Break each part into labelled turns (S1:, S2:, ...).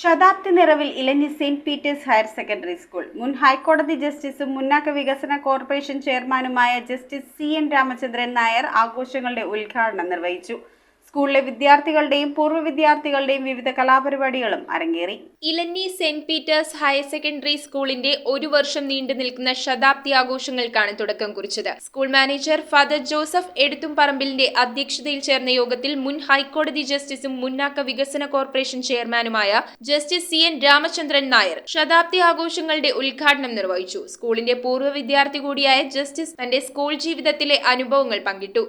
S1: ശതാബ്ദി നിറവിൽ Ilanji saint Peter's higher secondary school. മുൻ ഹൈക്കോടതി ജസ്റ്റിസും മുന്നാക്ക വികസന കോർപ്പറേഷൻ ചെയർമാനുമായ ജസ്റ്റിസ് CN രാമചന്ദ്രൻ നായർ ആഘോഷങ്ങളുടെ ഉദ്ഘാടനം നിർവഹിച്ചു. സ്കൂളിലെ വിദ്യാർത്ഥികളുടെയും പൂർവ്വ വിദ്യാർത്ഥികളുടെയും വിവിധ കലാപരിപാടികളും അരങ്ങേറി.
S2: ഇലഞ്ഞി സെന്റ് പീറ്റേഴ്സ് ഹയർ സെക്കൻഡറി സ്കൂളിന്റെ ഒരു വർഷം നീണ്ടു നിൽക്കുന്ന ശതാബ്ദി ആഘോഷങ്ങൾക്കാണ് തുടക്കം കുറിച്ചത്. സ്കൂൾ മാനേജർ ഫാദർ ജോസഫ് എഴുത്തുംപറമ്പിലിന്റെ അധ്യക്ഷതയിൽ ചേർന്ന യോഗത്തിൽ മുൻ ഹൈക്കോടതി ജസ്റ്റിസും മുന്നാക്ക വികസന കോർപ്പറേഷൻ ചെയർമാനുമായ ജസ്റ്റിസ് CN രാമചന്ദ്രൻ നായർ ശതാബ്ദി ആഘോഷങ്ങളുടെ ഉദ്ഘാടനം നിർവഹിച്ചു. സ്കൂളിന്റെ പൂർവ്വ വിദ്യാർത്ഥി കൂടിയായ ജസ്റ്റിസ് തന്റെ സ്കൂൾ ജീവിതത്തിലെ അനുഭവങ്ങൾ പങ്കിട്ടു.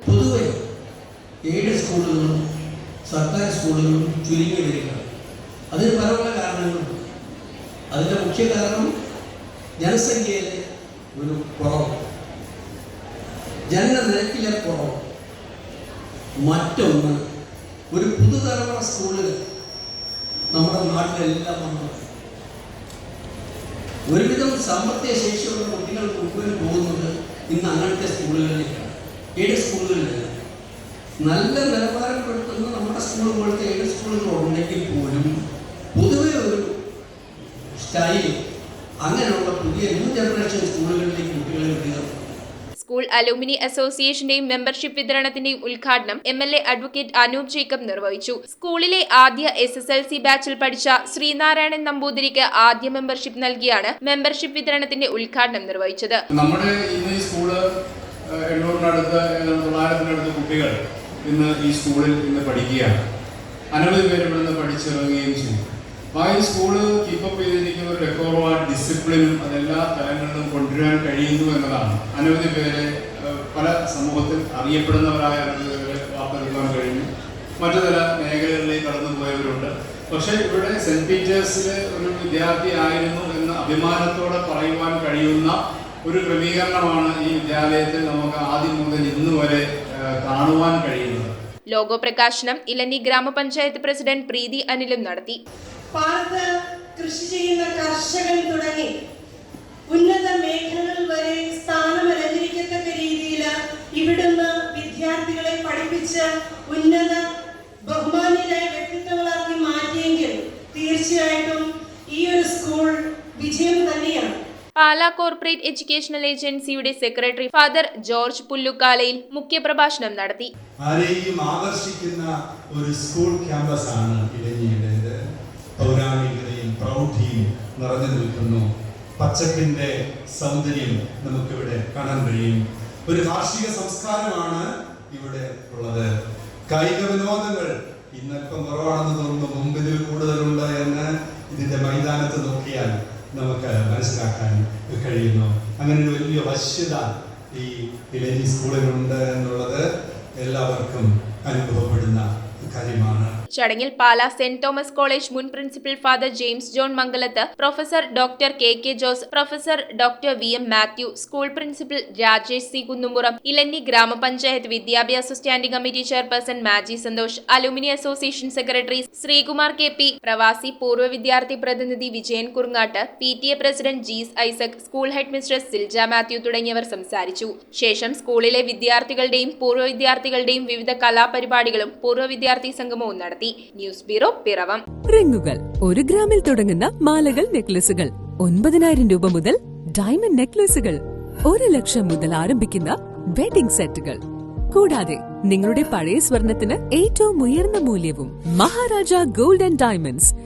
S3: 7 സ്കൂളുകളും സർക്കാർ സ്കൂളുകളും ചുരുങ്ങി വരികയാണ്. അതിന് പല കാരണങ്ങളുണ്ട്. അതിൻ്റെ മുഖ്യ കാരണം ജനസംഖ്യയിലെ ഒരു കുറവ്, ജനനനിരക്കിലെ കുറവ്. മറ്റൊന്ന്, ഒരു പുതുതലമുറ സ്കൂളുകൾ നമ്മുടെ നാട്ടിലെല്ലാം വന്നു. ഒരുവിധം സാമ്പത്തിക ശേഷിയുള്ള കുട്ടികൾ മുഴുവൻ പോകുന്നത് ഇന്ന് അങ്ങനത്തെ സ്കൂളുകളിലേക്കാണ്. 7 സ്കൂളുകളിലല്ല. നല്ല നിലവാരപ്പെടുത്തുന്ന നമ്മുടെ സ്കൂൾ പോലത്തെ 7 സ്കൂളുകൾ ഉണ്ടെങ്കിൽ പോലും പൊതുവെ ഒരു സ്റ്റൈൽ അങ്ങനെയുള്ള പുതിയ ന്യൂ ജനറേഷൻ സ്കൂളുകളിലേക്ക് കുട്ടികളെ വിടുക.
S2: സ്കൂൾ അലൂമിനി അസോസിയേഷന്റെയും മെമ്പർഷിപ്പ് വിതരണത്തിന്റെയും ഉദ്ഘാടനം MLA അഡ്വക്കേറ്റ് അനൂപ് ജേക്കബ് നിർവഹിച്ചു. സ്കൂളിലെ ആദ്യ SSLC ബാച്ചിൽ പഠിച്ച ശ്രീനാരായണൻ നമ്പൂതിരിക്ക് ആദ്യ മെമ്പർഷിപ്പ് നൽകിയാണ് മെമ്പർഷിപ്പ് വിതരണത്തിന്റെ ഉദ്ഘാടനം നിർവഹിച്ചത്.
S4: നമ്മുടെ ഈ സ്കൂള് 800-900 കുട്ടികൾ ഇന്ന് ഈ സ്കൂളിൽ ഇന്ന് പഠിക്കുകയാണ്. അനവധി പേര് ഇവിടുന്ന് പഠിച്ചിറങ്ങുകയും ചെയ്യും. അപ്പോൾ ഈ സ്കൂള് കീപ്പപ്പ് ചെയ്തിരിക്കുന്ന ഒരു ഡെക്കോറും ഡിസിപ്ലിനും അതെല്ലാ തലങ്ങളിലും കൊണ്ടുവരാൻ കഴിയുന്നു എന്നതാണ്. അനവധി പേരെ പല സമൂഹത്തിൽ അറിയപ്പെടുന്നവരായ അനവധി പേരെ വാർത്തെടുക്കാൻ കഴിഞ്ഞു. മറ്റു ചില മേഖലകളിലേക്ക് കടന്നു പോയവരുണ്ട്. പക്ഷേ ഇവിടെ സെന്റ് പീറ്റേഴ്സിലെ ഒരു വിദ്യാർത്ഥി ആയിരുന്നു എന്ന് അഭിമാനത്തോടെ പറയുവാൻ കഴിയുന്ന ഒരു ക്രമീകരണമാണ് ഈ വിദ്യാലയത്തിൽ നമുക്ക് ആദ്യം മുതൽ ഇന്ന് വരെ കാണുവാൻ കഴിയുന്നത്.
S2: ലോഗോ പ്രകാശനം ഇലഞ്ഞി ഗ്രാമപഞ്ചായത്ത് പ്രസിഡന്റ് പ്രീതി അനിലും നടത്തി.
S5: പാടത്ത് കൃഷി ചെയ്യുന്ന കർഷകൻ തുടങ്ങി ഉന്നത മേഖലകൾ വരെ സ്ഥാനമലങ്കരിക്കത്തക്ക രീതിയിൽ ഇവിടുന്ന് വിദ്യാർത്ഥികളെ പഠിപ്പിച്ച് ഉന്നത ബഹുമാന്യരായ വ്യക്തിത്വങ്ങളാക്കി മാറ്റിയെങ്കിൽ തീർച്ചയായിട്ടും ഈ ഒരു സ്കൂൾ വിജയം തന്നെയാണ്.
S2: പാലാ കോർപ്പറേറ്റ് എഡ്യൂക്കേഷണൽ ഏജൻസിയുടെ സെക്രട്ടറി ഫാദർ ജോർജ് പുല്ലുക്കാലയിൽ മുഖ്യപ്രഭാഷണം നടത്തി.
S6: ആരെയും ആകർഷിക്കുന്ന ഒരു സ്കൂൾ ക്യാമ്പസ് ആണ് ഇലഞ്ഞിയുടേത്. പൗരാണികതയും പ്രൗഢിയും നിറഞ്ഞു നിൽക്കുന്നു. പച്ചപ്പിന്റെ സൗന്ദര്യം നമുക്കിവിടെ കാണാൻ കഴിയും. ഒരു കാർഷിക സംസ്കാരമാണ് ഇവിടെ ഉള്ളത്. കായിക വിനോദങ്ങൾ ഇന്നൽപ്പം കുറവാണെന്ന് തോന്നുന്നു, മുമ്പിൽ കൂടുതലുണ്ട് എന്ന് ഇതിന്റെ മൈതാനത്ത് നോക്കിയാൽ നമുക്ക് മനസ്സിലാക്കാൻ കഴിയുന്നു. അങ്ങനെ ഒരു വലിയ വശ്യത ഈ ഇലഞ്ഞി സ്കൂളിലുണ്ട് എന്നുള്ളത് എല്ലാവർക്കും അനുഭവപ്പെടുന്ന കാര്യമാണ്.
S2: ചടങ്ങിൽ പാലാ സെന്റ് തോമസ് കോളേജ് മുൻ principal father James John Mangalath, professor doctor KK Jose, professor doctor VM Mathew, school principal Rajesh C Kunnumpuram, Ilanji ഗ്രാമപഞ്ചായത്ത് വിദ്യാഭ്യാസ standing committee chairperson Maji Santhosh, alumni association secretary Sreekumar KP, പ്രവാസി പൂർവ്വ വിദ്യാർത്ഥി പ്രതിനിധി Vijayan Kurungattu, PTA president Jees Isaac, school head mistress Silja Mathew തുടങ്ങിയവർ സംസാരിച്ചു. ശേഷം സ്കൂളിലെ വിദ്യാർത്ഥികളുടെയും പൂർവ്വ വിദ്യാർത്ഥികളുടെയും വിവിധ കലാപരിപാടികളും പൂർവ്വ വിദ്യാർത്ഥി സംഗമവും നടത്തി. News bureau, Piravom.
S7: റിങ്ങുകൾ 1 ഗ്രാമിൽ തുടങ്ങുന്ന മാലകൾ, നെക്ലസുകൾ 9,000 രൂപ മുതൽ ഡയമണ്ട് നെക്ലസുകൾ 1 ലക്ഷം മുതൽ ആരംഭിക്കുന്ന വെഡിംഗ് സെറ്റുകൾ. കൂടാതെ നിങ്ങളുടെ പഴയ സ്വർണത്തിന് ഏറ്റവും ഉയർന്ന മൂല്യവും മഹാരാജ ഗോൾഡ് ആൻഡ് ഡയമണ്ട്സ്